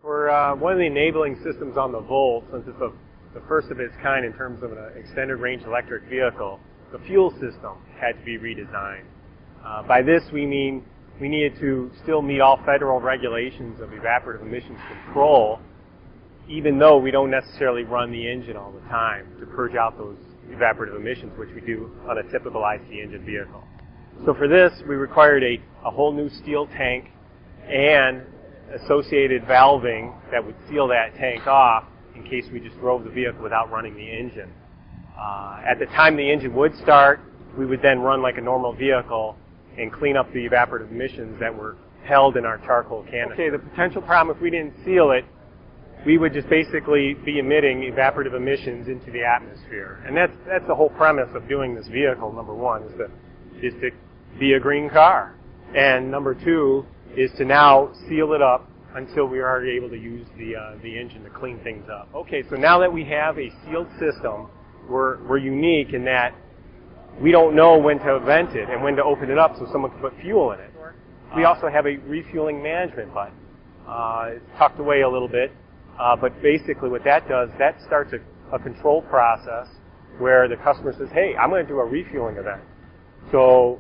For one of the enabling systems on the Volt, since it's the first of its kind in terms of an extended range electric vehicle, the fuel system had to be redesigned. By this we mean we needed to still meet all federal regulations of evaporative emissions control, even though we don't necessarily run the engine all the time to purge out those evaporative emissions, which we do on a typical IC engine vehicle. So for this, we required a whole new steel tank and associated valving that would seal that tank off in case we just drove the vehicle without running the engine. At the time the engine would start, we would then run like a normal vehicle and clean up the evaporative emissions that were held in our charcoal canister. Okay, the potential problem if we didn't seal it, we would just basically be emitting evaporative emissions into the atmosphere. And that's the whole premise of doing this vehicle, number one, is to be a green car. And number two is to now seal it up until we are able to use the engine to clean things up. Okay, so now that we have a sealed system, we're unique in that we don't know when to vent it and when to open it up so someone can put fuel in it. We also have a refueling management button. It's tucked away a little bit, but basically what that does, that starts a control process where the customer says, hey, I'm going to do a refueling event. So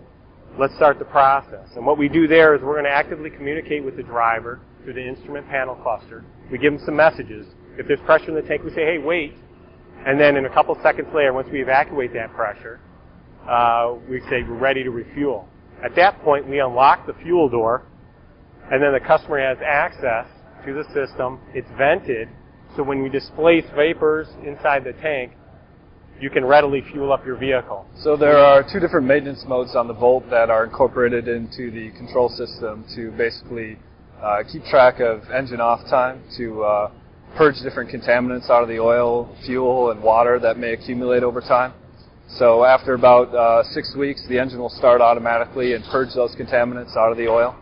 let's start the process. And what we do there is we're going to actively communicate with the driver through the instrument panel cluster. We give them some messages. If there's pressure in the tank, we say, hey, wait. And then in a couple seconds later, once we evacuate that pressure, we say we're ready to refuel. At that point, we unlock the fuel door, and then the customer has access to the system. It's vented, so when we displace vapors inside the tank, you can readily fuel up your vehicle. So there are two different maintenance modes on the Volt that are incorporated into the control system to basically keep track of engine off time, to purge different contaminants out of the oil, fuel, and water that may accumulate over time. So after about 6 weeks, the engine will start automatically and purge those contaminants out of the oil.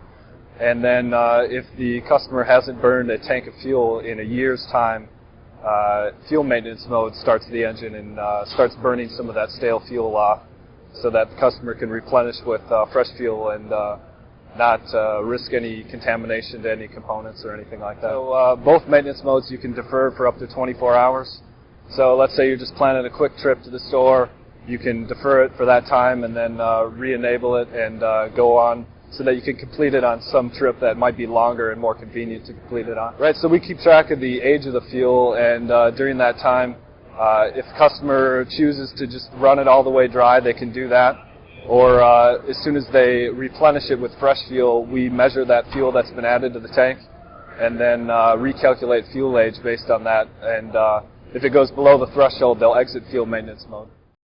And then if the customer hasn't burned a tank of fuel in a year's time, fuel maintenance mode starts the engine and starts burning some of that stale fuel off so that the customer can replenish with fresh fuel and not risk any contamination to any components or anything like that. So both maintenance modes you can defer for up to 24 hours. So let's say you're just planning a quick trip to the store. You can defer it for that time and then re-enable it and go on so that you can complete it on some trip that might be longer and more convenient to complete it on. Right, so we keep track of the age of the fuel, and during that time, if the customer chooses to just run it all the way dry, they can do that. Or as soon as they replenish it with fresh fuel, we measure that fuel that's been added to the tank and then recalculate fuel age based on that. And if it goes below the threshold, they'll exit fuel maintenance mode.